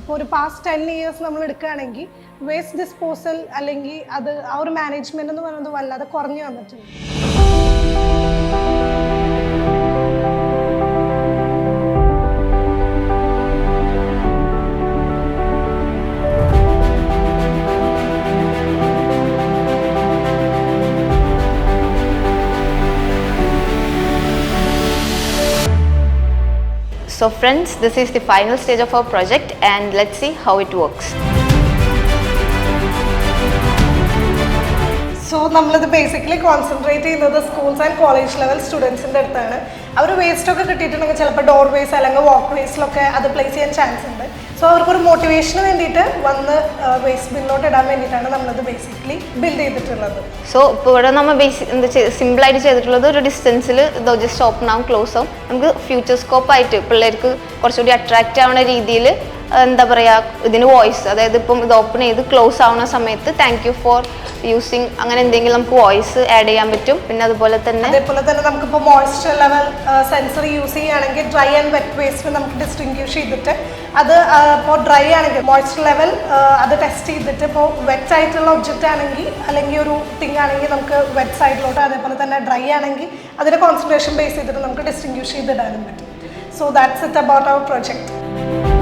ഇപ്പോൾ ഒരു past 10 years നമ്മൾ എടുക്കുകയാണെങ്കിൽ വേസ്റ്റ് ഡിസ്പോസൽ അല്ലെങ്കിൽ അത് ആ ഒരു മാനേജ്മെന്റ് എന്ന് പറയുന്നത് വല്ലാതെ കുറഞ്ഞു വന്നിട്ടുണ്ട്. So friends, this is the final stage of our project and let's see how it works. So നമ്മളിത് ബേസിക്കലി കോൺസെൻട്രേറ്റ് ചെയ്യുന്നത് സ്കൂൾസ് ആൻഡ് കോളേജ് ലെവൽ സ്റ്റുഡൻസിൻ്റെ അടുത്താണ്. അവർ വേസ്റ്റൊക്കെ കിട്ടിയിട്ടുണ്ടെങ്കിൽ ചിലപ്പോൾ ഡോർ വേസ് അല്ലെങ്കിൽ വാക്ക് വേസിലൊക്കെ അത് പ്ലേസ് ചെയ്യാൻ ചാൻസ് ഉണ്ട്. സോ അവർക്കൊരു മോട്ടിവേഷന് വേണ്ടിയിട്ട് വന്ന് വേസ്റ്റ് ബിന്നിലോട്ട് ഇടാൻ വേണ്ടിയിട്ടാണ് നമ്മളിത് ബേസിക്കലി ബിൽഡ് ചെയ്തിട്ടുള്ളത്. സോ ഇപ്പോൾ ഇവിടെ നമ്മൾ സിമ്പിളായിട്ട് ചെയ്തിട്ടുള്ളത് ഒരു ഡിസ്റ്റൻസിൽ ഇത് ജസ്റ്റ് ഓപ്പൺ ആവും ക്ലോസ് ആവും. നമുക്ക് ഫ്യൂച്ചർ സ്കോപ്പ് ആയിട്ട് പിള്ളേർക്ക് കുറച്ചുകൂടി അട്രാക്റ്റ് ആവുന്ന രീതിയിൽ എന്താ പറയുക ഇതിന് വോയിസ്, അതായത് ഇപ്പം ഇത് ഓപ്പൺ ചെയ്ത് ക്ലോസ് ആവുന്ന സമയത്ത് താങ്ക് യു ഫോർ യൂസിങ് അങ്ങനെ എന്തെങ്കിലും നമുക്ക് വോയിസ് ആഡ് ചെയ്യാൻ പറ്റും. പിന്നെ അതേപോലെ തന്നെ നമുക്കിപ്പോൾ മോയ്സ്ചർ ലെവൽ സെൻസർ യൂസ് ചെയ്യുകയാണെങ്കിൽ ഡ്രൈ ആൻഡ് വെറ്റ് വേസ്റ്റ് നമുക്ക് ഡിസ്റ്റിങ്ക്യൂഷ് ചെയ്തിട്ട് അത് ഇപ്പോൾ ഡ്രൈ ആണെങ്കിൽ മോയ്സ്ചർ ലെവൽ അത് ടെസ്റ്റ് ചെയ്തിട്ട് ഇപ്പോൾ വെറ്റ് ആയിട്ടുള്ള ഒബ്ജക്റ്റ് ആണെങ്കിൽ അല്ലെങ്കിൽ ഒരു തിങ് ആണെങ്കിൽ നമുക്ക് വെറ്റ് സൈഡിലോട്ട്, അതേപോലെ തന്നെ ഡ്രൈ ആണെങ്കിൽ അതിൻ്റെ കോൺസെൻട്രേഷൻ ബേസ് ചെയ്തിട്ട് നമുക്ക് ഡിസ്റ്റിങ്ക്യൂഷ് ചെയ്തിടാനും പറ്റും. So that's it about our project.